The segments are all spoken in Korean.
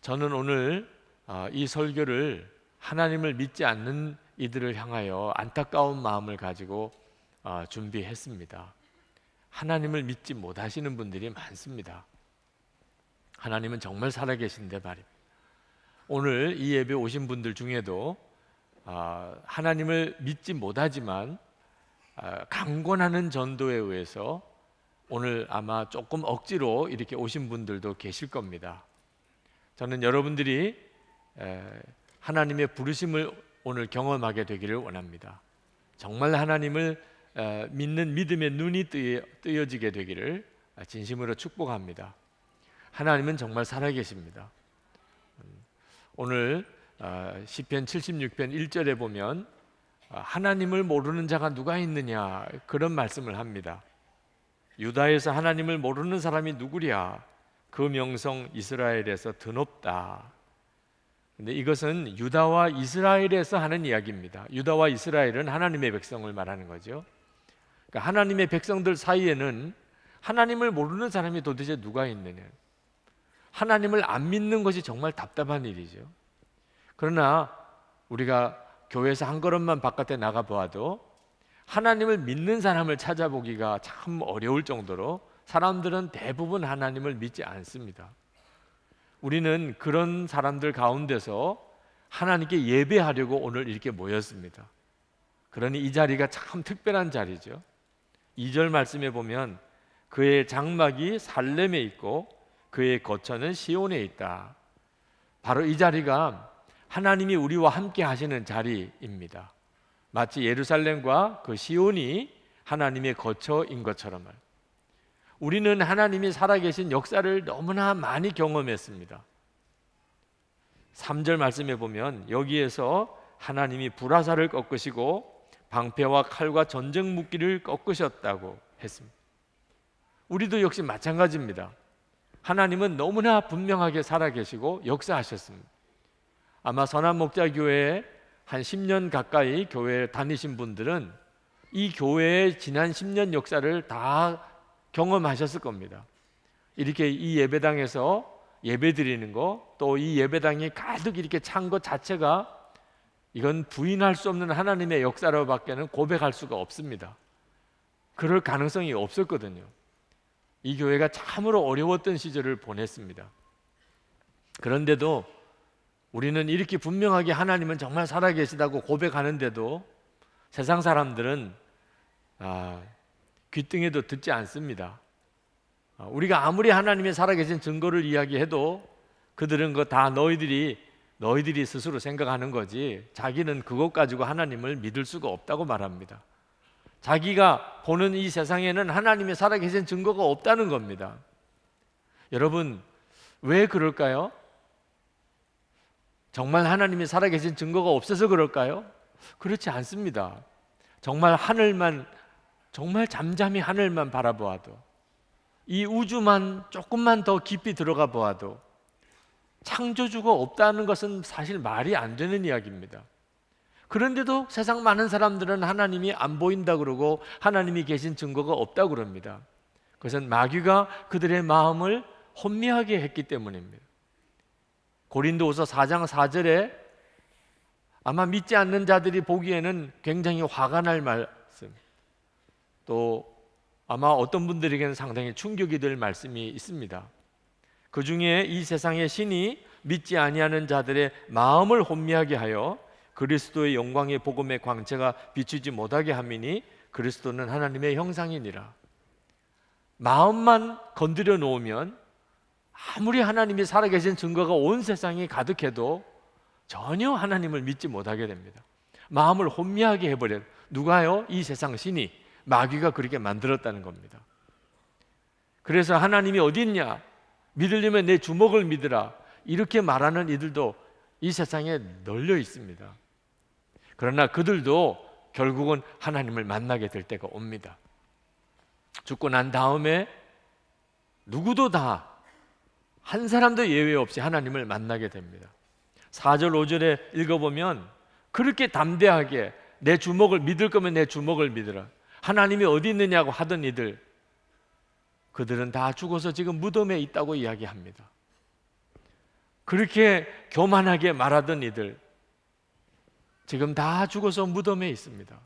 저는 오늘 이 설교를 하나님을 믿지 않는 이들을 향하여 안타까운 마음을 가지고 준비했습니다. 하나님을 믿지 못하시는 분들이 많습니다. 하나님은 정말 살아계신데 말입니다. 오늘 이 예배 오신 분들 중에도 하나님을 믿지 못하지만 강권하는 전도에 의해서 오늘 아마 조금 억지로 이렇게 오신 분들도 계실 겁니다. 저는 여러분들이 하나님의 부르심을 오늘 경험하게 되기를 원합니다. 정말 하나님을 믿는 믿음의 눈이 뜨여지게 되기를 진심으로 축복합니다. 하나님은 정말 살아계십니다. 오늘 시편 76편 1절에 보면 하나님을 모르는 자가 누가 있느냐 그런 말씀을 합니다. 유다에서 하나님을 모르는 사람이 누구랴? 그 명성 이스라엘에서 드높다. 근데 이것은 유다와 이스라엘에서 하는 이야기입니다. 유다와 이스라엘은 하나님의 백성을 말하는 거죠. 그러니까 하나님의 백성들 사이에는 하나님을 모르는 사람이 도대체 누가 있느냐. 하나님을 안 믿는 것이 정말 답답한 일이죠. 그러나 우리가 교회에서 한 걸음만 바깥에 나가 보아도 하나님을 믿는 사람을 찾아보기가 참 어려울 정도로 사람들은 대부분 하나님을 믿지 않습니다. 우리는 그런 사람들 가운데서 하나님께 예배하려고 오늘 이렇게 모였습니다. 그러니 이 자리가 참 특별한 자리죠. 2절 말씀에 보면 그의 장막이 살렘에 있고 그의 거처는 시온에 있다. 바로 이 자리가 하나님이 우리와 함께 하시는 자리입니다. 마치 예루살렘과 그 시온이 하나님의 거처인 것처럼 우리는 하나님이 살아계신 역사를 너무나 많이 경험했습니다. 3절 말씀에 보면 여기에서 하나님이 불화살을 꺾으시고 방패와 칼과 전쟁 무기를 꺾으셨다고 했습니다. 우리도 역시 마찬가지입니다. 하나님은 너무나 분명하게 살아계시고 역사하셨습니다. 아마 선한목자교회에 한 10년 가까이 교회에 다니신 분들은 이 교회의 지난 10년 역사를 다 경험하셨을 겁니다. 이렇게 이 예배당에서 예배 드리는 거, 또 이 예배당이 가득 이렇게 찬 것 자체가 이건 부인할 수 없는 하나님의 역사로밖에는 고백할 수가 없습니다. 그럴 가능성이 없었거든요. 이 교회가 참으로 어려웠던 시절을 보냈습니다. 그런데도 우리는 이렇게 분명하게 하나님은 정말 살아계시다고 고백하는데도 세상 사람들은 귀등에도 듣지 않습니다. 우리가 아무리 하나님의 살아계신 증거를 이야기해도 그들은 그거 다 너희들이 스스로 생각하는 거지 자기는 그것 가지고 하나님을 믿을 수가 없다고 말합니다. 자기가 보는 이 세상에는 하나님의 살아계신 증거가 없다는 겁니다. 여러분 왜 그럴까요? 정말 하나님이 살아계신 증거가 없어서 그럴까요? 그렇지 않습니다. 정말 잠잠히 하늘만 바라보아도 이 우주만 조금만 더 깊이 들어가 보아도 창조주가 없다는 것은 사실 말이 안 되는 이야기입니다. 그런데도 세상 많은 사람들은 하나님이 안 보인다 그러고 하나님이 계신 증거가 없다 그럽니다. 그것은 마귀가 그들의 마음을 혼미하게 했기 때문입니다. 고린도후서 4장 4절에 아마 믿지 않는 자들이 보기에는 굉장히 화가 날 말씀, 또 아마 어떤 분들에게는 상당히 충격이 될 말씀이 있습니다. 그 중에 이 세상의 신이 믿지 아니하는 자들의 마음을 혼미하게 하여 그리스도의 영광의 복음의 광채가 비추지 못하게 함이니 그리스도는 하나님의 형상이니라. 마음만 건드려 놓으면 아무리 하나님이 살아계신 증거가 온 세상에 가득해도 전혀 하나님을 믿지 못하게 됩니다. 마음을 혼미하게 해버려요. 누가요? 이 세상 신이, 마귀가 그렇게 만들었다는 겁니다. 그래서 하나님이 어디 있냐? 믿으려면 내 주먹을 믿으라. 이렇게 말하는 이들도 이 세상에 널려 있습니다. 그러나 그들도 결국은 하나님을 만나게 될 때가 옵니다. 죽고 난 다음에 누구도 다 한 사람도 예외 없이 하나님을 만나게 됩니다. 4절 5절에 읽어보면 그렇게 담대하게 내 주먹을 믿을 거면 내 주먹을 믿으라. 하나님이 어디 있느냐고 하던 이들, 그들은 다 죽어서 지금 무덤에 있다고 이야기합니다. 그렇게 교만하게 말하던 이들 지금 다 죽어서 무덤에 있습니다.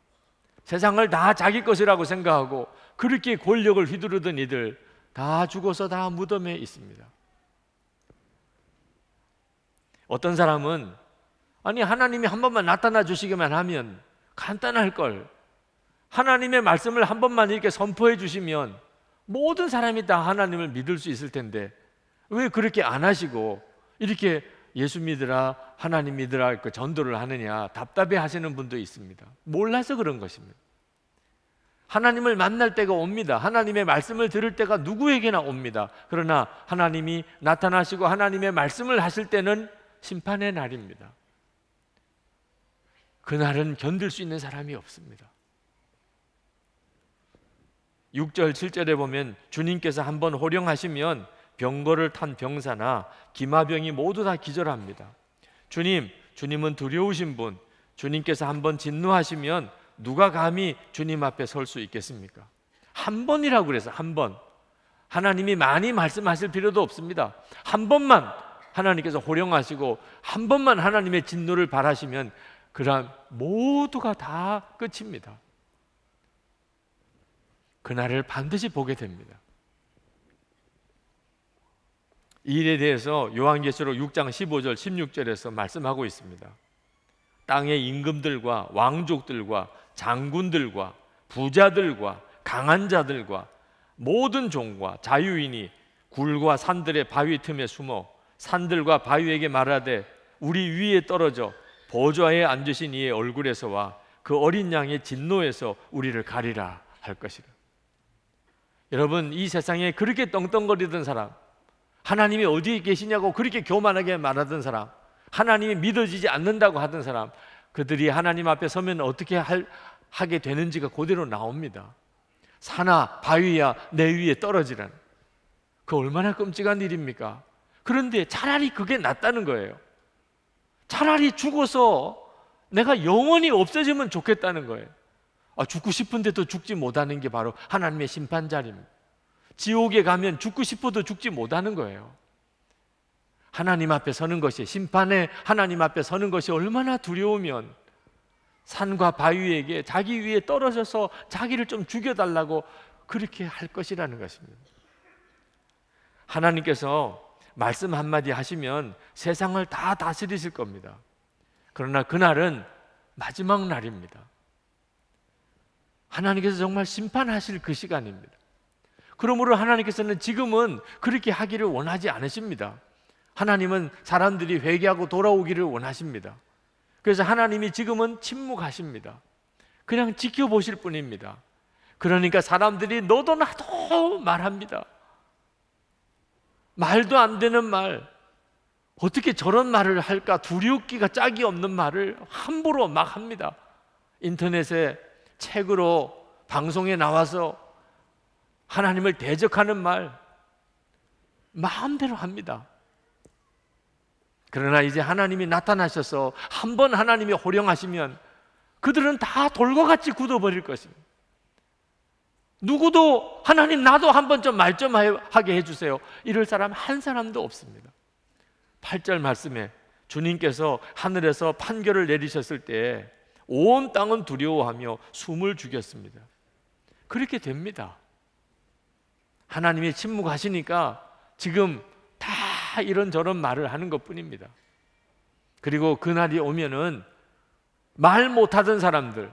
세상을 다 자기 것이라고 생각하고 그렇게 권력을 휘두르던 이들 다 죽어서 다 무덤에 있습니다. 어떤 사람은 아니 하나님이 한 번만 나타나 주시기만 하면 간단할 걸, 하나님의 말씀을 한 번만 이렇게 선포해 주시면 모든 사람이 다 하나님을 믿을 수 있을 텐데 왜 그렇게 안 하시고 이렇게 예수 믿으라 하나님 믿으라 그 전도를 하느냐 답답해 하시는 분도 있습니다. 몰라서 그런 것입니다. 하나님을 만날 때가 옵니다. 하나님의 말씀을 들을 때가 누구에게나 옵니다. 그러나 하나님이 나타나시고 하나님의 말씀을 하실 때는 심판의 날입니다. 그날은 견딜 수 있는 사람이 없습니다. 6절 7절에 보면 주님께서 한번 호령하시면 병거를 탄 병사나 기마병이 모두 다 기절합니다. 주님은 두려우신 분, 주님께서 한번 진노하시면 누가 감히 주님 앞에 설 수 있겠습니까? 한 번이라고 그래서 한 번. 하나님이 많이 말씀하실 필요도 없습니다. 한 번만 하나님께서 호령하시고 한 번만 하나님의 진노를 바라시면 그럼 모두가 다 끝입니다. 그날을 반드시 보게 됩니다. 이 일에 대해서 요한계시록 6장 15절 16절에서 말씀하고 있습니다. 땅의 임금들과 왕족들과 장군들과 부자들과 강한 자들과 모든 종과 자유인이 굴과 산들의 바위 틈에 숨어 산들과 바위에게 말하되 우리 위에 떨어져 보좌에 앉으신 이의 얼굴에서와 그 어린 양의 진노에서 우리를 가리라 할 것이라. 여러분, 이 세상에 그렇게 떵떵거리던 사람, 하나님이 어디에 계시냐고 그렇게 교만하게 말하던 사람, 하나님이 믿어지지 않는다고 하던 사람, 그들이 하나님 앞에 서면 어떻게 하게 되는지가 그대로 나옵니다. 산아 바위야 내 위에 떨어지라는, 그 얼마나 끔찍한 일입니까? 그런데 차라리 그게 낫다는 거예요. 차라리 죽어서 내가 영원히 없어지면 좋겠다는 거예요. 죽고 싶은데도 죽지 못하는 게 바로 하나님의 심판자리입니다. 지옥에 가면 죽고 싶어도 죽지 못하는 거예요. 하나님 앞에 서는 것이, 심판에 하나님 앞에 서는 것이 얼마나 두려우면 산과 바위에게 자기 위에 떨어져서 자기를 좀 죽여달라고 그렇게 할 것이라는 것입니다. 하나님께서 말씀 한마디 하시면 세상을 다 다스리실 겁니다. 그러나 그날은 마지막 날입니다. 하나님께서 정말 심판하실 그 시간입니다. 그러므로 하나님께서는 지금은 그렇게 하기를 원하지 않으십니다. 하나님은 사람들이 회개하고 돌아오기를 원하십니다. 그래서 하나님이 지금은 침묵하십니다. 그냥 지켜보실 뿐입니다. 그러니까 사람들이 너도 나도 말합니다. 말도 안 되는 말, 어떻게 저런 말을 할까 두렵기가 짝이 없는 말을 함부로 막 합니다. 인터넷에, 책으로, 방송에 나와서 하나님을 대적하는 말 마음대로 합니다. 그러나 이제 하나님이 나타나셔서 한번 하나님이 호령하시면 그들은 다 돌과 같이 굳어버릴 것입니다. 누구도 하나님 나도 한번 좀 말 좀 하게 해주세요 이럴 사람 한 사람도 없습니다. 8절 말씀에 주님께서 하늘에서 판결을 내리셨을 때 온 땅은 두려워하며 숨을 죽였습니다. 그렇게 됩니다. 하나님이 침묵하시니까 지금 다 이런저런 말을 하는 것뿐입니다. 그리고 그날이 오면은 말 못하던 사람들,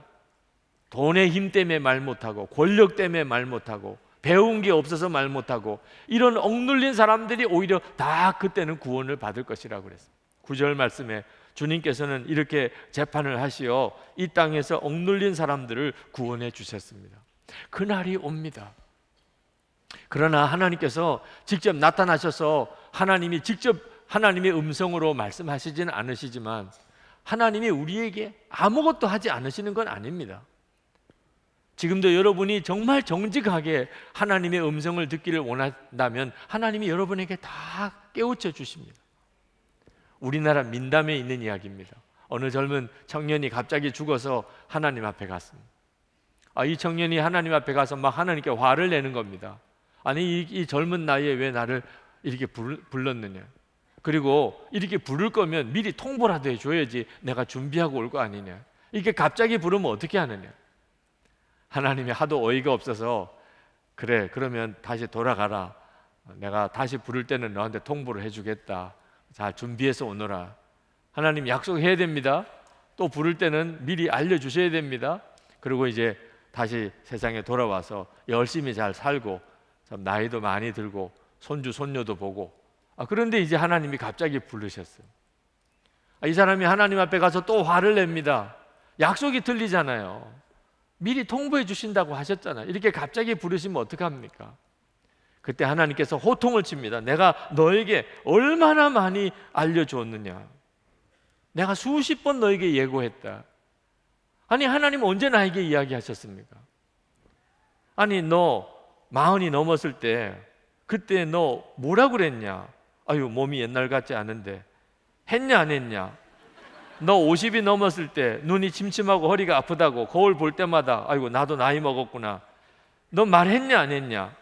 돈의 힘 때문에 말 못하고 권력 때문에 말 못하고 배운 게 없어서 말 못하고 이런 억눌린 사람들이 오히려 다 그때는 구원을 받을 것이라고 그랬습니다. 9절 말씀에 주님께서는 이렇게 재판을 하시어 이 땅에서 억눌린 사람들을 구원해 주셨습니다. 그날이 옵니다. 그러나 하나님께서 직접 나타나셔서 하나님이 직접 하나님의 음성으로 말씀하시지는 않으시지만 하나님이 우리에게 아무것도 하지 않으시는 건 아닙니다. 지금도 여러분이 정말 정직하게 하나님의 음성을 듣기를 원한다면 하나님이 여러분에게 다 깨우쳐 주십니다. 우리나라 민담에 있는 이야기입니다. 어느 젊은 청년이 갑자기 죽어서 하나님 앞에 갔습니다. 이 청년이 하나님 앞에 가서 막 하나님께 화를 내는 겁니다. 아니 이 젊은 나이에 왜 나를 이렇게 불렀느냐. 그리고 이렇게 부를 거면 미리 통보라도 해줘야지 내가 준비하고 올 거 아니냐. 이렇게 갑자기 부르면 어떻게 하느냐. 하나님이 하도 어이가 없어서 그래 그러면 다시 돌아가라. 내가 다시 부를 때는 너한테 통보를 해주겠다. 자, 준비해서 오너라. 하나님 약속해야 됩니다. 또 부를 때는 미리 알려주셔야 됩니다. 그리고 이제 다시 세상에 돌아와서 열심히 잘 살고 참 나이도 많이 들고 손주 손녀도 보고. 그런데 이제 하나님이 갑자기 부르셨어요. 이 사람이 하나님 앞에 가서 또 화를 냅니다. 약속이 틀리잖아요. 미리 통보해 주신다고 하셨잖아요. 이렇게 갑자기 부르시면 어떡합니까? 그때 하나님께서 호통을 칩니다. 내가 너에게 얼마나 많이 알려주었느냐. 내가 수십 번 너에게 예고했다. 아니 하나님 언제 나에게 이야기하셨습니까? 아니 너 40이 넘었을 때 그때 너 뭐라고 그랬냐? 아유 몸이 옛날 같지 않은데 했냐 안 했냐? 너 50이 넘었을 때 눈이 침침하고 허리가 아프다고 거울 볼 때마다 아이고 나도 나이 먹었구나. 너 말했냐 안 했냐?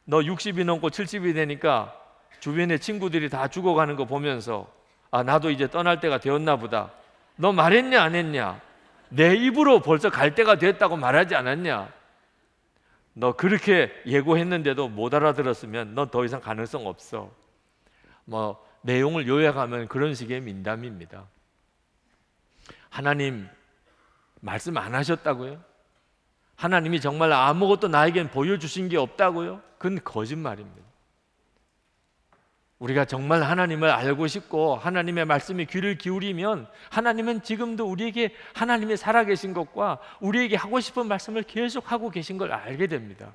너 60이 넘고 70이 되니까 주변의 친구들이 다 죽어가는 거 보면서 나도 이제 떠날 때가 되었나 보다. 너 말했냐 안 했냐? 내 입으로 벌써 갈 때가 됐다고 말하지 않았냐? 너 그렇게 예고했는데도 못 알아들었으면 넌 더 이상 가능성 없어. 내용을 요약하면 그런 식의 민담입니다. 하나님 말씀 안 하셨다고요? 하나님이 정말 아무것도 나에겐 보여주신 게 없다고요? 그건 거짓말입니다. 우리가 정말 하나님을 알고 싶고 하나님의 말씀에 귀를 기울이면 하나님은 지금도 우리에게 하나님이 살아계신 것과 우리에게 하고 싶은 말씀을 계속 하고 계신 걸 알게 됩니다.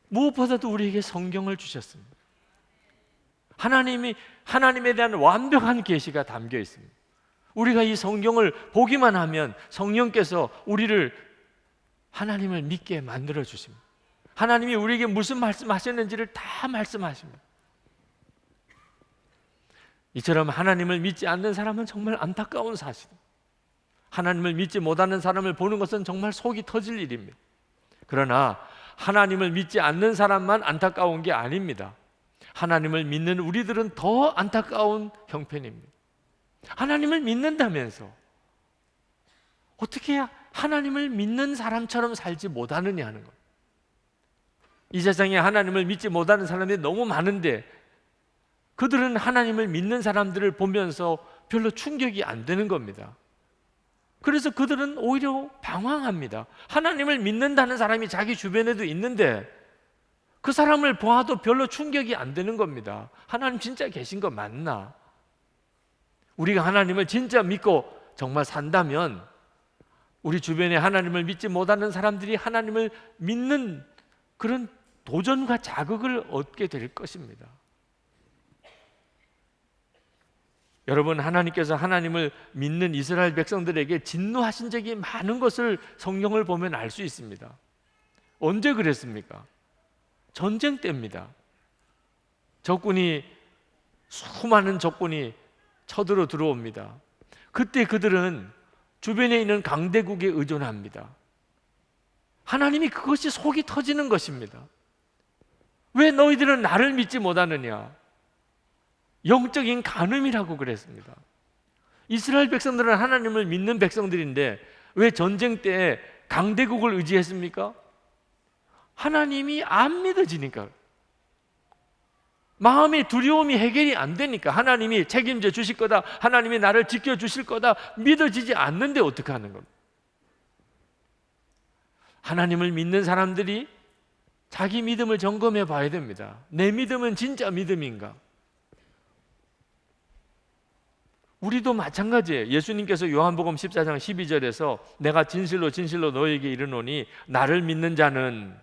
무엇보다도 우리에게 성경을 주셨습니다. 하나님에 대한 완벽한 계시가 담겨 있습니다. 우리가 이 성경을 보기만 하면 성령께서 우리를 하나님을 믿게 만들어 주십니다. 하나님이 우리에게 무슨 말씀하셨는지를 다 말씀하십니다. 이처럼 하나님을 믿지 않는 사람은 정말 안타까운 사실입니다. 하나님을 믿지 못하는 사람을 보는 것은 정말 속이 터질 일입니다. 그러나 하나님을 믿지 않는 사람만 안타까운 게 아닙니다. 하나님을 믿는 우리들은 더 안타까운 형편입니다. 하나님을 믿는다면서 어떻게 하나님을 믿는 사람처럼 살지 못하느냐 하는 것. 이 세상에 하나님을 믿지 못하는 사람들이 너무 많은데 그들은 하나님을 믿는 사람들을 보면서 별로 충격이 안 되는 겁니다. 그래서 그들은 오히려 방황합니다. 하나님을 믿는다는 사람이 자기 주변에도 있는데 그 사람을 보아도 별로 충격이 안 되는 겁니다. 하나님 진짜 계신 거 맞나? 우리가 하나님을 진짜 믿고 정말 산다면 우리 주변에 하나님을 믿지 못하는 사람들이 하나님을 믿는 그런 도전과 자극을 얻게 될 것입니다. 여러분, 하나님께서 하나님을 믿는 이스라엘 백성들에게 진노하신 적이 많은 것을 성경을 보면 알 수 있습니다. 언제 그랬습니까? 전쟁 때입니다. 수많은 적군이 쳐들어 들어옵니다. 그때 그들은 주변에 있는 강대국에 의존합니다. 하나님이 그것이 속이 터지는 것입니다. 왜 너희들은 나를 믿지 못하느냐? 영적인 간음이라고 그랬습니다. 이스라엘 백성들은 하나님을 믿는 백성들인데 왜 전쟁 때 강대국을 의지했습니까? 하나님이 안 믿어지니까, 마음의 두려움이 해결이 안 되니까, 하나님이 책임져 주실 거다, 하나님이 나를 지켜주실 거다 믿어지지 않는데 어떻게 하는 겁니까? 하나님을 믿는 사람들이 자기 믿음을 점검해 봐야 됩니다. 내 믿음은 진짜 믿음인가? 우리도 마찬가지예요. 예수님께서 요한복음 14장 12절에서 내가 진실로 진실로 너에게 이르노니 나를 믿는 자는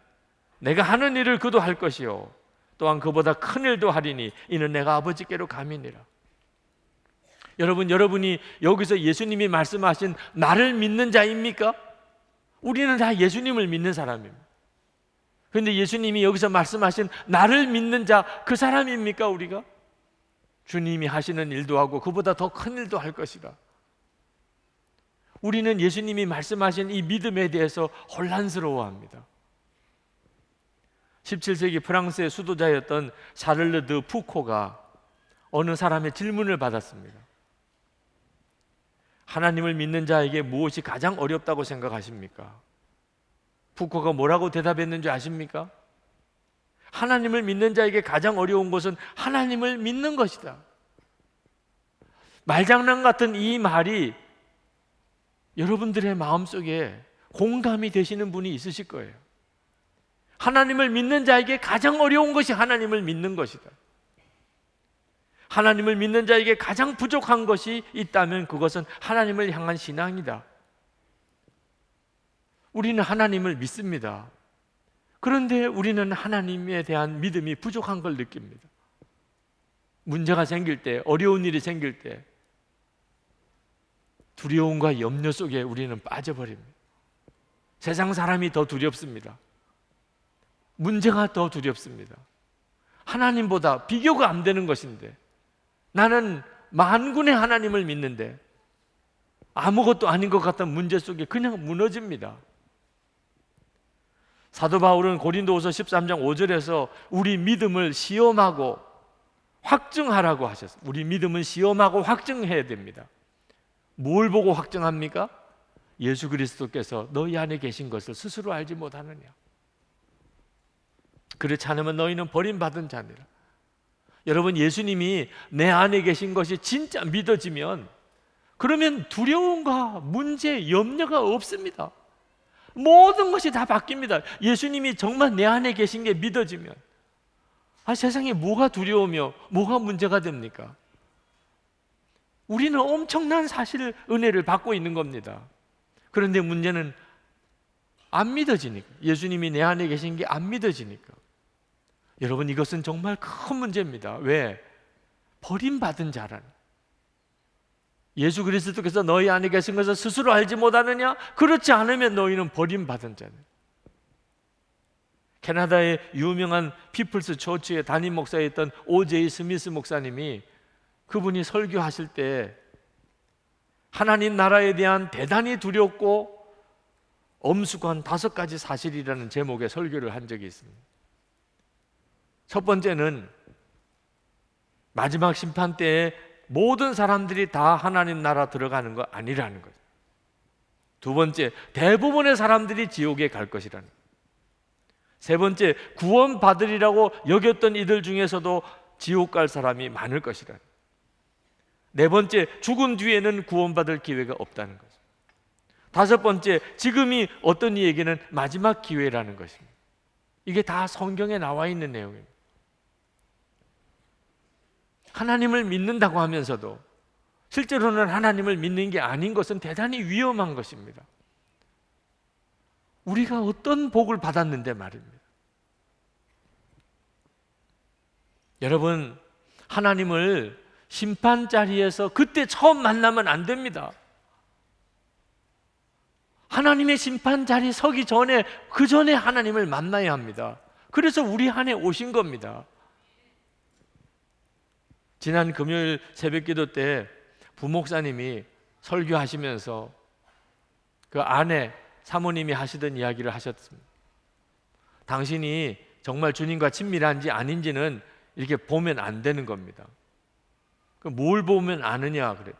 내가 하는 일을 그도 할 것이요 또한 그보다 큰 일도 하리니 이는 내가 아버지께로 감이니라. 여러분이 여기서 예수님이 말씀하신 나를 믿는 자입니까? 우리는 다 예수님을 믿는 사람입니다. 그런데 예수님이 여기서 말씀하신 나를 믿는 자, 그 사람입니까 우리가? 주님이 하시는 일도 하고 그보다 더 큰 일도 할 것이라. 우리는 예수님이 말씀하신 이 믿음에 대해서 혼란스러워합니다. 17세기 프랑스의 수도자였던 샤를르 드 푸코가 어느 사람의 질문을 받았습니다. 하나님을 믿는 자에게 무엇이 가장 어렵다고 생각하십니까? 푸코가 뭐라고 대답했는지 아십니까? 하나님을 믿는 자에게 가장 어려운 것은 하나님을 믿는 것이다. 말장난 같은 이 말이 여러분들의 마음속에 공감이 되시는 분이 있으실 거예요. 하나님을 믿는 자에게 가장 어려운 것이 하나님을 믿는 것이다. 하나님을 믿는 자에게 가장 부족한 것이 있다면 그것은 하나님을 향한 신앙이다. 우리는 하나님을 믿습니다. 그런데 우리는 하나님에 대한 믿음이 부족한 걸 느낍니다. 문제가 생길 때, 어려운 일이 생길 때 두려움과 염려 속에 우리는 빠져버립니다. 세상 사람이 더 두렵습니다. 문제가 더 두렵습니다. 하나님보다 비교가 안 되는 것인데 나는 만군의 하나님을 믿는데 아무것도 아닌 것 같은 문제 속에 그냥 무너집니다. 사도 바울은 고린도후서 13장 5절에서 우리 믿음을 시험하고 확증하라고 하셨어요. 우리 믿음은 시험하고 확증해야 됩니다. 뭘 보고 확증합니까? 예수 그리스도께서 너희 안에 계신 것을 스스로 알지 못하느냐. 그렇지 않으면 너희는 버림받은 자니라. 여러분, 예수님이 내 안에 계신 것이 진짜 믿어지면 그러면 두려움과 문제, 염려가 없습니다. 모든 것이 다 바뀝니다. 예수님이 정말 내 안에 계신 게 믿어지면 세상에 뭐가 두려우며 뭐가 문제가 됩니까? 우리는 엄청난 사실 은혜를 받고 있는 겁니다. 그런데 문제는 안 믿어지니까, 예수님이 내 안에 계신 게 안 믿어지니까. 여러분, 이것은 정말 큰 문제입니다. 왜? 버림받은 자라는. 예수 그리스도께서 너희 안에 계신 것을 스스로 알지 못하느냐? 그렇지 않으면 너희는 버림받은 자네. 캐나다의 유명한 피플스 처치의 담임 목사였던 O.J. 스미스 목사님이 그분이 설교하실 때 하나님 나라에 대한 대단히 두렵고 엄숙한 5가지 사실이라는 제목의 설교를 한 적이 있습니다. 첫 번째는 마지막 심판 때에 모든 사람들이 다 하나님 나라 들어가는 거 아니라는 거죠. 두 번째, 대부분의 사람들이 지옥에 갈 것이라는 거죠. 세 번째, 구원받으리라고 여겼던 이들 중에서도 지옥 갈 사람이 많을 것이라는 거죠. 네 번째, 죽은 뒤에는 구원받을 기회가 없다는 거죠. 다섯 번째, 지금이 어떤 이에게는 마지막 기회라는 것입니다. 이게 다 성경에 나와 있는 내용입니다. 하나님을 믿는다고 하면서도 실제로는 하나님을 믿는 게 아닌 것은 대단히 위험한 것입니다. 우리가 어떤 복을 받았는데 말입니다. 여러분, 하나님을 심판 자리에서 그때 처음 만나면 안 됩니다. 하나님의 심판 자리 서기 전에, 그 전에 하나님을 만나야 합니다. 그래서 우리 안에 오신 겁니다. 지난 금요일 새벽기도 때 부목사님이 설교하시면서 그 아내 사모님이 하시던 이야기를 하셨습니다. 당신이 정말 주님과 친밀한지 아닌지는 이렇게 보면 안 되는 겁니다. 뭘 보면 아느냐 그래도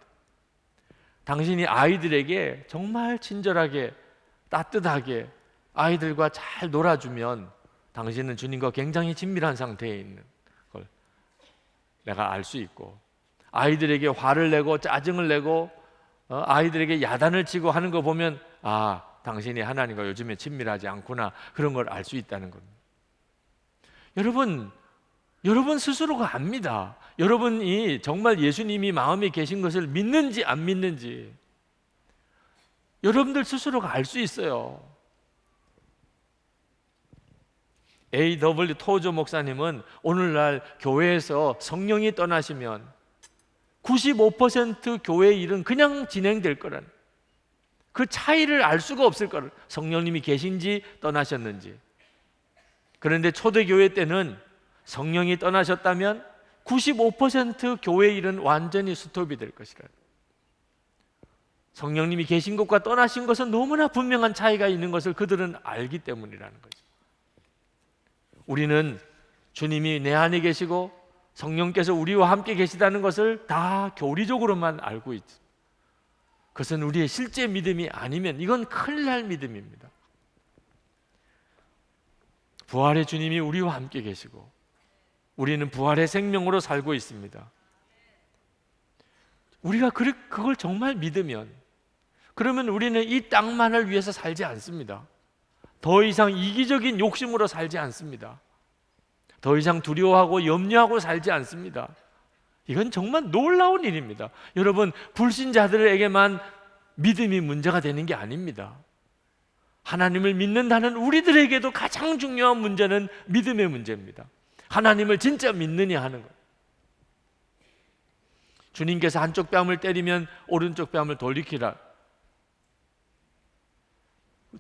당신이 아이들에게 정말 친절하게 따뜻하게 아이들과 잘 놀아주면 당신은 주님과 굉장히 친밀한 상태에 있는 걸 내가 알 수 있고, 아이들에게 화를 내고 짜증을 내고 아이들에게 야단을 치고 하는 거 보면 당신이 하나님과 요즘에 친밀하지 않구나, 그런 걸 알 수 있다는 겁니다. 여러분 스스로가 압니다. 여러분이 정말 예수님이 마음에 계신 것을 믿는지 안 믿는지 여러분들 스스로가 알 수 있어요. A.W. 토저 목사님은 오늘날 교회에서 성령이 떠나시면 95% 교회의 일은 그냥 진행될 거라는, 그 차이를 알 수가 없을 거라는, 성령님이 계신지 떠나셨는지. 그런데 초대교회 때는 성령이 떠나셨다면 95% 교회의 일은 완전히 스톱이 될 것이라는, 성령님이 계신 것과 떠나신 것은 너무나 분명한 차이가 있는 것을 그들은 알기 때문이라는 거죠. 우리는 주님이 내 안에 계시고 성령께서 우리와 함께 계시다는 것을 다 교리적으로만 알고 있죠. 그것은 우리의 실제 믿음이 아니면 이건 큰일 날 믿음입니다. 부활의 주님이 우리와 함께 계시고 우리는 부활의 생명으로 살고 있습니다. 우리가 그걸 정말 믿으면, 그러면 우리는 이 땅만을 위해서 살지 않습니다. 더 이상 이기적인 욕심으로 살지 않습니다. 더 이상 두려워하고 염려하고 살지 않습니다. 이건 정말 놀라운 일입니다. 여러분, 불신자들에게만 믿음이 문제가 되는 게 아닙니다. 하나님을 믿는다는 우리들에게도 가장 중요한 문제는 믿음의 문제입니다. 하나님을 진짜 믿느냐 하는 것. 주님께서 한쪽 뺨을 때리면 오른쪽 뺨을 돌리키라,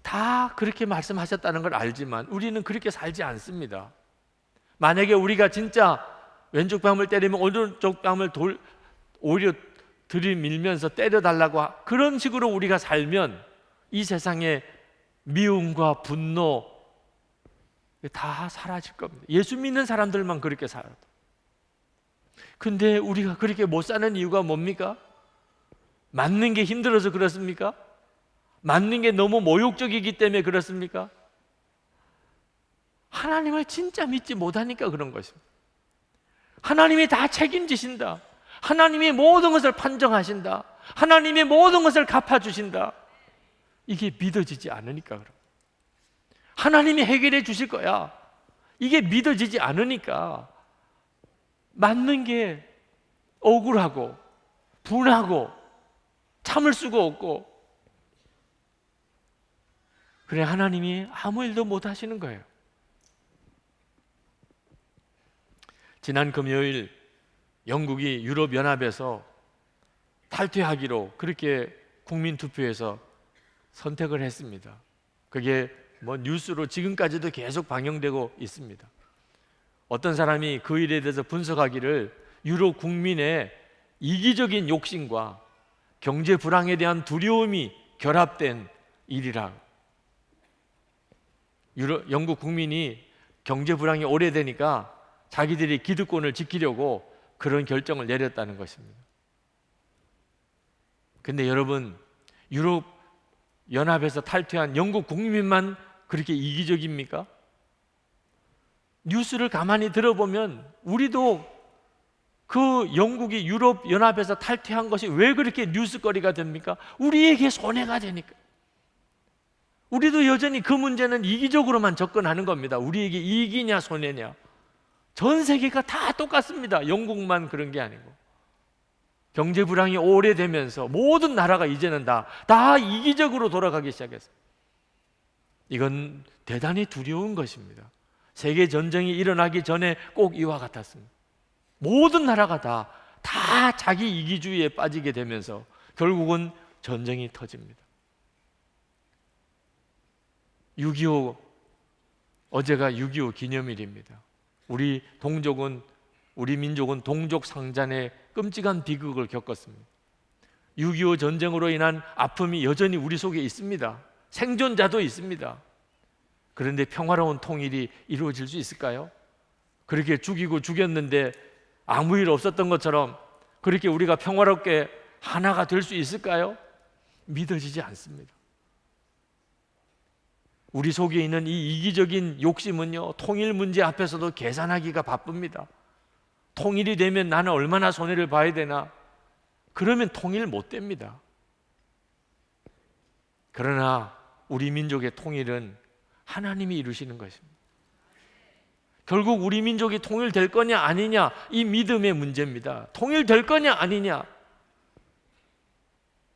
다 그렇게 말씀하셨다는 걸 알지만 우리는 그렇게 살지 않습니다. 만약에 우리가 진짜 왼쪽 뺨을 때리면 오른쪽 뺨을 오히려 들이밀면서 때려달라고 그런 식으로 우리가 살면 이 세상에 미움과 분노 다 사라질 겁니다. 예수 믿는 사람들만 그렇게 살아도. 근데 우리가 그렇게 못 사는 이유가 뭡니까? 맞는 게 힘들어서 그렇습니까? 맞는 게 너무 모욕적이기 때문에 그렇습니까? 하나님을 진짜 믿지 못하니까 그런 것입니다. 하나님이 다 책임지신다. 하나님이 모든 것을 판정하신다. 하나님이 모든 것을 갚아주신다. 이게 믿어지지 않으니까 그럼. 하나님이 해결해 주실 거야. 이게 믿어지지 않으니까 맞는 게 억울하고 분하고 참을 수가 없고, 그래 하나님이 아무 일도 못 하시는 거예요. 지난 금요일 영국이 유럽연합에서 탈퇴하기로 그렇게 국민투표에서 선택을 했습니다. 그게 뭐 뉴스로 지금까지도 계속 방영되고 있습니다. 어떤 사람이 그 일에 대해서 분석하기를 유럽 국민의 이기적인 욕심과 경제 불황에 대한 두려움이 결합된 일이라. 영국 국민이 경제 불황이 오래되니까 자기들이 기득권을 지키려고 그런 결정을 내렸다는 것입니다. 근데 여러분, 유럽 연합에서 탈퇴한 영국 국민만 그렇게 이기적입니까? 뉴스를 가만히 들어보면 우리도 그 영국이 유럽 연합에서 탈퇴한 것이 왜 그렇게 뉴스거리가 됩니까? 우리에게 손해가 되니까. 우리도 여전히 그 문제는 이기적으로만 접근하는 겁니다. 우리에게 이익이냐 손해냐. 전 세계가 다 똑같습니다. 영국만 그런 게 아니고. 경제 불황이 오래되면서 모든 나라가 이제는 다 이기적으로 돌아가기 시작했어요. 이건 대단히 두려운 것입니다. 세계 전쟁이 일어나기 전에 꼭 이와 같았습니다. 모든 나라가 다 자기 이기주의에 빠지게 되면서 결국은 전쟁이 터집니다. 6.25, 어제가 6.25 기념일입니다. 우리 민족은 동족 상잔의 끔찍한 비극을 겪었습니다. 6.25 전쟁으로 인한 아픔이 여전히 우리 속에 있습니다. 생존자도 있습니다. 그런데 평화로운 통일이 이루어질 수 있을까요? 그렇게 죽이고 죽였는데 아무 일 없었던 것처럼 그렇게 우리가 평화롭게 하나가 될 수 있을까요? 믿어지지 않습니다. 우리 속에 있는 이 이기적인 욕심은요, 통일 문제 앞에서도 계산하기가 바쁩니다. 통일이 되면 나는 얼마나 손해를 봐야 되나? 그러면 통일 못 됩니다. 그러나 우리 민족의 통일은 하나님이 이루시는 것입니다. 결국 우리 민족이 통일될 거냐 아니냐, 이 믿음의 문제입니다. 통일될 거냐 아니냐,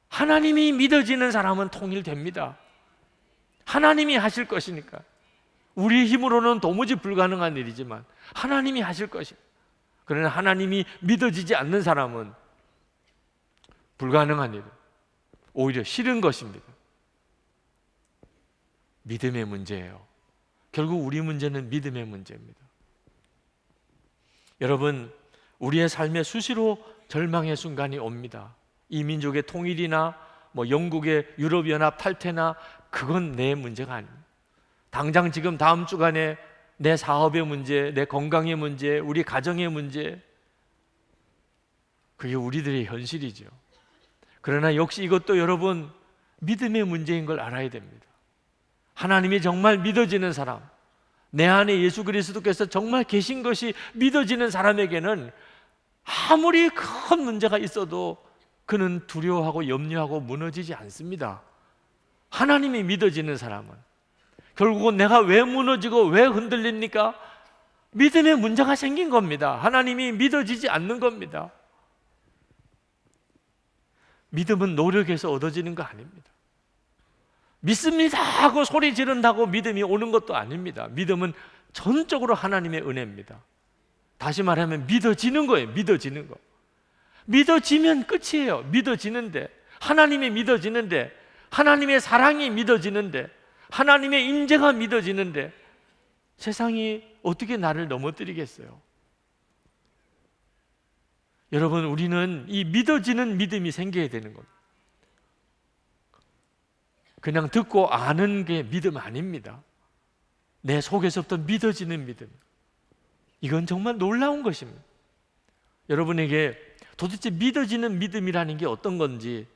하나님이 믿어지는 사람은 통일됩니다. 하나님이 하실 것이니까. 우리 힘으로는 도무지 불가능한 일이지만 하나님이 하실 것입니다. 그러나 하나님이 믿어지지 않는 사람은 불가능한 일, 오히려 싫은 것입니다. 믿음의 문제예요. 결국 우리 문제는 믿음의 문제입니다. 여러분, 우리의 삶에 수시로 절망의 순간이 옵니다. 이 민족의 통일이나 영국의 유럽연합 탈퇴나 그건 내 문제가 아닙니다. 당장 지금 다음 주간에 내 사업의 문제, 내 건강의 문제, 우리 가정의 문제, 그게 우리들의 현실이죠. 그러나 역시 이것도 여러분 믿음의 문제인 걸 알아야 됩니다. 하나님이 정말 믿어지는 사람, 내 안에 예수 그리스도께서 정말 계신 것이 믿어지는 사람에게는 아무리 큰 문제가 있어도 그는 두려워하고 염려하고 무너지지 않습니다. 하나님이 믿어지는 사람은 결국은 내가 왜 무너지고 왜 흔들립니까? 믿음에 문제가 생긴 겁니다. 하나님이 믿어지지 않는 겁니다. 믿음은 노력해서 얻어지는 거 아닙니다. 믿습니다 하고 소리 지른다고 믿음이 오는 것도 아닙니다. 믿음은 전적으로 하나님의 은혜입니다. 다시 말하면 믿어지는 거예요. 믿어지는 거. 믿어지면 끝이에요. 믿어지는데, 하나님이 믿어지는데, 하나님의 사랑이 믿어지는데, 하나님의 임재가 믿어지는데 세상이 어떻게 나를 넘어뜨리겠어요? 여러분, 우리는 이 믿어지는 믿음이 생겨야 되는 겁니다. 그냥 듣고 아는 게 믿음 아닙니다. 내 속에서부터 믿어지는 믿음. 이건 정말 놀라운 것입니다. 여러분에게 도대체 믿어지는 믿음이라는 게 어떤 건지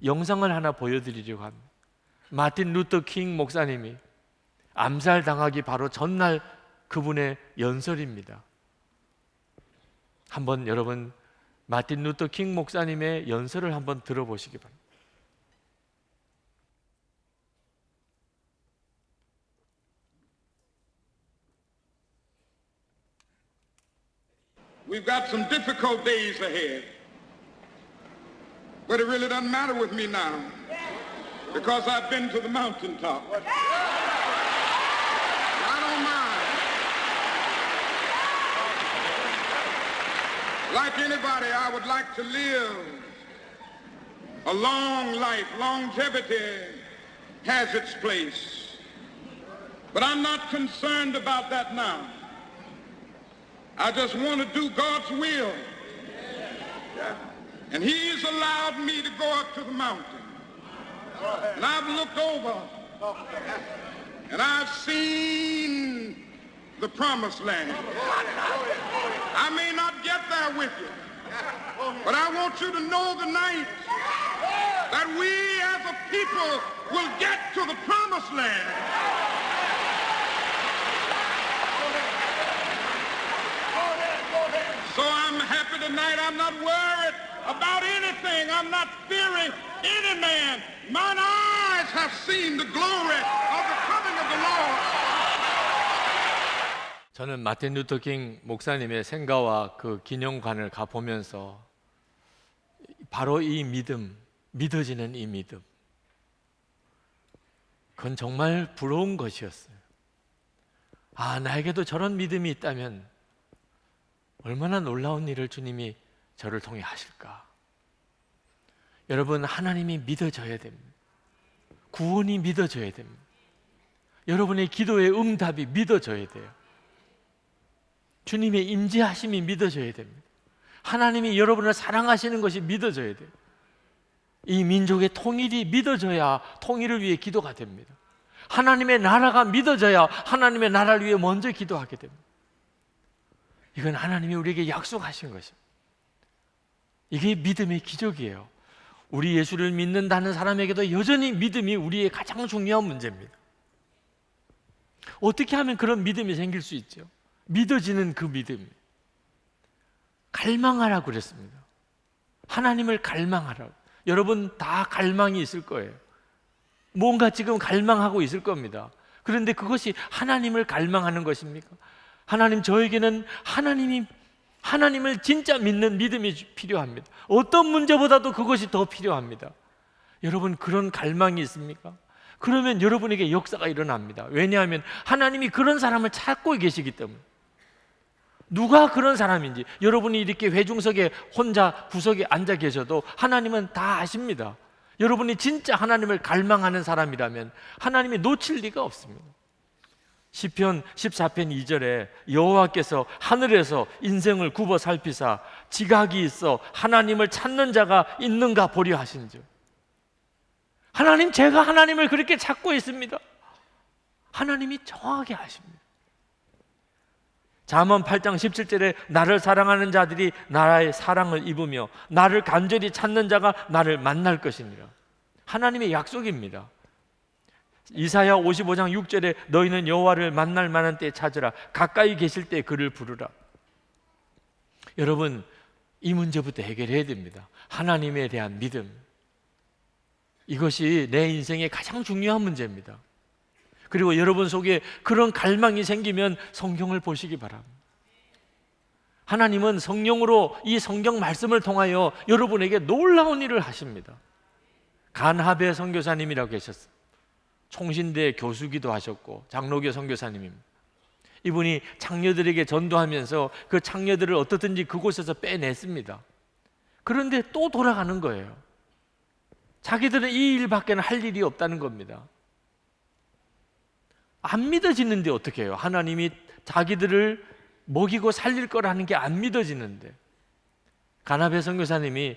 영상을 하나 보여드리려고 합니다. 마틴 루터 킹 목사님이 암살당하기 바로 전날 그분의 연설입니다. 한번 여러분 마틴 루터 킹 목사님의 연설을 한번 들어보시기 바랍니다. We've got some difficult days ahead, but it really doesn't matter with me now because I've been to the mountaintop. I don't mind. Like anybody, I would like to live a long life. Longevity has its place, but I'm not concerned about that now. I just want to do God's will. And He's allowed me to go up to the mountain. And I've looked over and I've seen the promised land. I may not get there with you, but I want you to know tonight that we as a people will get to the promised land. So I'm happy tonight. I'm not worried about anything. I'm not fearing any man. Mine eyes have seen the glory of the coming of the Lord. 저는 마틴 루터 킹 목사님의 생가와 그 기념관을 가보면서 바로 이 믿음, 믿어지는 이 믿음, 그건 정말 부러운 것이었어요. 아, 나에게도 저런 믿음이 있다면 얼마나 놀라운 일을 주님이 저를 통해 하실까. 여러분, 하나님이 믿어져야 됩니다. 구원이 믿어져야 됩니다. 여러분의 기도의 응답이 믿어져야 돼요. 주님의 임재하심이 믿어져야 됩니다. 하나님이 여러분을 사랑하시는 것이 믿어져야 돼요. 이 민족의 통일이 믿어져야 통일을 위해 기도가 됩니다. 하나님의 나라가 믿어져야 하나님의 나라를 위해 먼저 기도하게 됩니다. 이건 하나님이 우리에게 약속하신 것입니다. 이게 믿음의 기적이에요. 우리 예수를 믿는다는 사람에게도 여전히 믿음이 우리의 가장 중요한 문제입니다. 어떻게 하면 그런 믿음이 생길 수 있죠? 믿어지는 그 믿음. 갈망하라고 그랬습니다. 하나님을 갈망하라고. 여러분 다 갈망이 있을 거예요. 뭔가 지금 갈망하고 있을 겁니다. 그런데 그것이 하나님을 갈망하는 것입니까? 하나님, 저에게는 하나님을 진짜 믿는 믿음이 필요합니다. 어떤 문제보다도 그것이 더 필요합니다. 여러분, 그런 갈망이 있습니까? 그러면 여러분에게 역사가 일어납니다. 왜냐하면 하나님이 그런 사람을 찾고 계시기 때문에. 누가 그런 사람인지, 여러분이 이렇게 회중석에 혼자 구석에 앉아 계셔도 하나님은 다 아십니다. 여러분이 진짜 하나님을 갈망하는 사람이라면 하나님이 놓칠 리가 없습니다. 시편 14편 2절에 여호와께서 하늘에서 인생을 굽어 살피사 지각이 있어 하나님을 찾는 자가 있는가 보려 하신즉. 하나님, 제가 하나님을 그렇게 찾고 있습니다. 하나님이 정확하게 아십니다. 잠언 8장 17절에 나를 사랑하는 자들이 나의 사랑을 입으며 나를 간절히 찾는 자가 나를 만날 것이니라. 하나님의 약속입니다. 이사야 55장 6절에 너희는 여호와를 만날 만한 때에 찾으라. 가까이 계실 때 그를 부르라. 여러분, 이 문제부터 해결해야 됩니다. 하나님에 대한 믿음. 이것이 내 인생의 가장 중요한 문제입니다. 그리고 여러분 속에 그런 갈망이 생기면 성경을 보시기 바랍니다. 하나님은 성령으로 이 성경 말씀을 통하여 여러분에게 놀라운 일을 하십니다. 간하베 선교사님이라고 계셨어요. 총신대 교수기도 하셨고 장로교 선교사님입니다. 이분이 창녀들에게 전도하면서 그 창녀들을 어떻든지 그곳에서 빼냈습니다. 그런데 또 돌아가는 거예요. 자기들은 이 일밖에는 할 일이 없다는 겁니다. 안 믿어지는데 어떻게 해요? 하나님이 자기들을 먹이고 살릴 거라는 게 안 믿어지는데. 가나베 선교사님이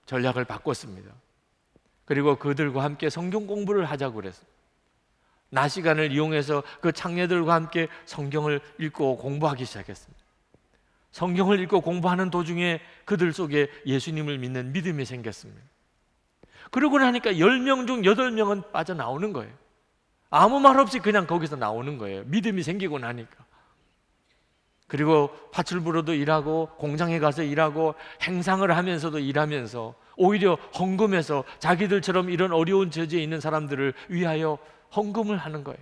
전략을 바꿨습니다. 그리고 그들과 함께 성경 공부를 하자고 그랬어요. 낮 시간을 이용해서 그 창녀들과 함께 성경을 읽고 공부하기 시작했습니다. 성경을 읽고 공부하는 도중에 그들 속에 예수님을 믿는 믿음이 생겼습니다. 그러고 나니까 10명 중 8명은 빠져나오는 거예요. 아무 말 없이 그냥 거기서 나오는 거예요. 믿음이 생기고 나니까. 그리고 파출부로도 일하고 공장에 가서 일하고 행상을 하면서도 일하면서 오히려 헌금해서 자기들처럼 이런 어려운 처지에 있는 사람들을 위하여 헌금을 하는 거예요.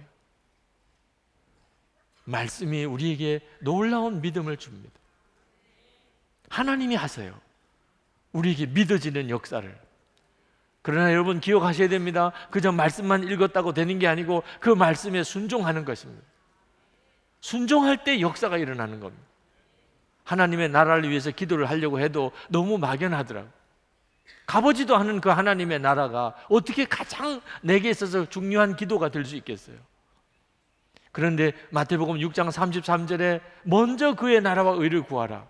말씀이 우리에게 놀라운 믿음을 줍니다. 하나님이 하세요. 우리에게 믿어지는 역사를. 그러나 여러분 기억하셔야 됩니다. 그저 말씀만 읽었다고 되는 게 아니고 그 말씀에 순종하는 것입니다. 순종할 때 역사가 일어나는 겁니다. 하나님의 나라를 위해서 기도를 하려고 해도 너무 막연하더라고요. 가보지도 않은 그 하나님의 나라가 어떻게 가장 내게 있어서 중요한 기도가 될 수 있겠어요? 그런데 마태복음 6장 33절에 먼저 그의 나라와 의를 구하라.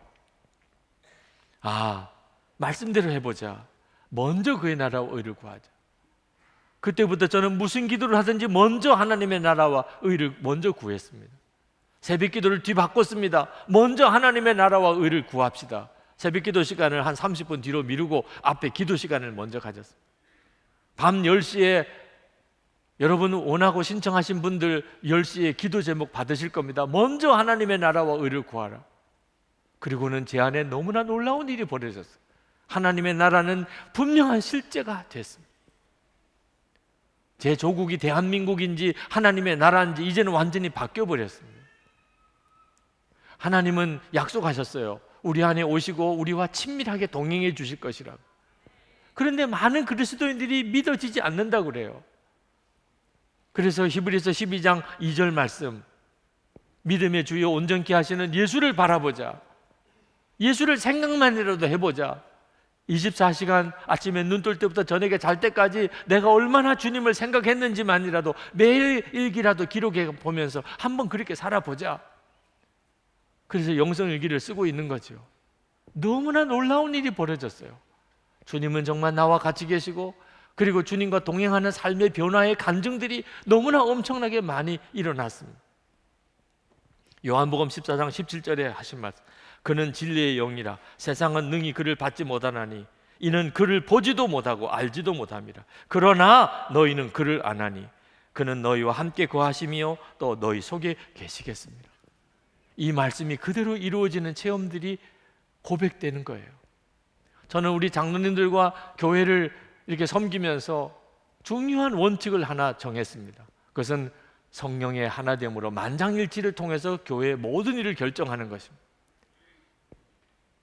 말씀대로 해보자. 먼저 그의 나라와 의를 구하자. 그때부터 저는 무슨 기도를 하든지 먼저 하나님의 나라와 의를 먼저 구했습니다. 새벽 기도를 뒤바꿨습니다. 먼저 하나님의 나라와 의를 구합시다. 새벽 기도 시간을 한 30분 뒤로 미루고 앞에 기도 시간을 먼저 가졌습니다. 밤 10시에 여러분 원하고 신청하신 분들 10시에 기도 제목 받으실 겁니다. 먼저 하나님의 나라와 의를 구하라. 그리고는 제 안에 너무나 놀라운 일이 벌어졌어요. 하나님의 나라는 분명한 실제가 됐습니다. 제 조국이 대한민국인지 하나님의 나라인지 이제는 완전히 바뀌어버렸습니다. 하나님은 약속하셨어요. 우리 안에 오시고 우리와 친밀하게 동행해 주실 것이라고. 그런데 많은 그리스도인들이 믿어지지 않는다고 그래요. 그래서 히브리서 12장 2절 말씀, 믿음의 주요 온전케 하시는 예수를 바라보자. 예수를 생각만이라도 해보자. 24시간 아침에 눈 뜰 때부터 저녁에 잘 때까지 내가 얼마나 주님을 생각했는지만이라도 매일 일기라도 기록해 보면서 한번 그렇게 살아보자. 그래서 영성일기를 쓰고 있는 거죠. 너무나 놀라운 일이 벌어졌어요. 주님은 정말 나와 같이 계시고 그리고 주님과 동행하는 삶의 변화의 간증들이 너무나 엄청나게 많이 일어났습니다. 요한복음 14장 17절에 하신 말씀, 그는 진리의 영이라 세상은 능히 그를 받지 못하나니 이는 그를 보지도 못하고 알지도 못함이라. 그러나 너희는 그를 아나니 그는 너희와 함께 거하시며 또 너희 속에 계시겠습니다. 이 말씀이 그대로 이루어지는 체험들이 고백되는 거예요. 저는 우리 장로님들과 교회를 이렇게 섬기면서 중요한 원칙을 하나 정했습니다. 그것은 성령의 하나됨으로 만장일치를 통해서 교회의 모든 일을 결정하는 것입니다.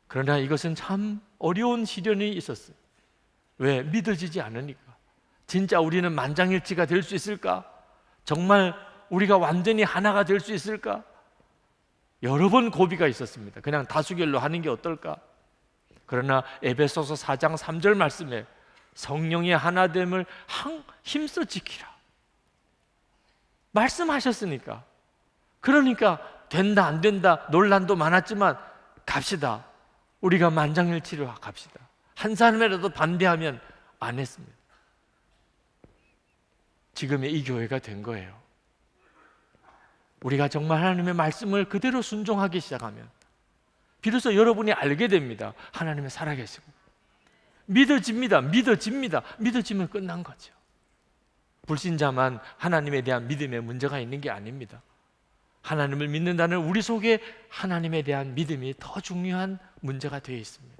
그러나 이것은 참 어려운 시련이 있었어요. 왜? 믿어지지 않으니까. 진짜 우리는 만장일치가 될 수 있을까? 정말 우리가 완전히 하나가 될 수 있을까? 여러 번 고비가 있었습니다. 그냥 다수결로 하는 게 어떨까? 그러나 에베소서 4장 3절 말씀에 성령의 하나됨을 힘써 지키라 말씀하셨으니까. 그러니까 된다 안 된다 논란도 많았지만 갑시다. 우리가 만장일치로 갑시다. 한 사람이라도 반대하면 안 했습니다. 지금의 이 교회가 된 거예요. 우리가 정말 하나님의 말씀을 그대로 순종하기 시작하면 비로소 여러분이 알게 됩니다. 하나님은 살아계시고 믿어집니다. 믿어지면 끝난 거죠. 불신자만 하나님에 대한 믿음에 문제가 있는 게 아닙니다. 하나님을 믿는다는 우리 속에 하나님에 대한 믿음이 더 중요한 문제가 되어 있습니다.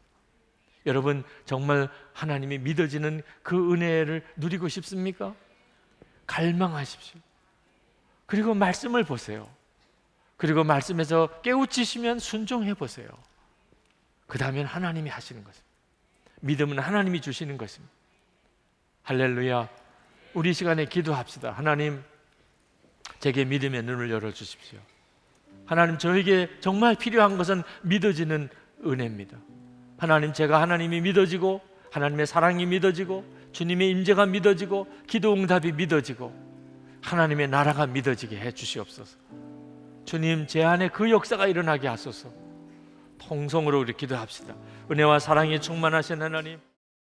여러분, 정말 하나님이 믿어지는 그 은혜를 누리고 싶습니까? 갈망하십시오. 그리고 말씀을 보세요. 그리고 말씀에서 깨우치시면 순종해 보세요. 그 다음엔 하나님이 하시는 것입니다. 믿음은 하나님이 주시는 것입니다. 할렐루야. 우리 시간에 기도합시다. 하나님, 제게 믿음의 눈을 열어주십시오. 하나님, 저에게 정말 필요한 것은 믿어지는 은혜입니다. 하나님, 제가 하나님이 믿어지고 하나님의 사랑이 믿어지고 주님의 임재가 믿어지고 기도 응답이 믿어지고 하나님의 나라가 믿어지게 해 주시옵소서. 주님, 제 안에 그 역사가 일어나게 하소서. 통성으로 우리 기도합시다. 은혜와 사랑이 충만하신 하나님,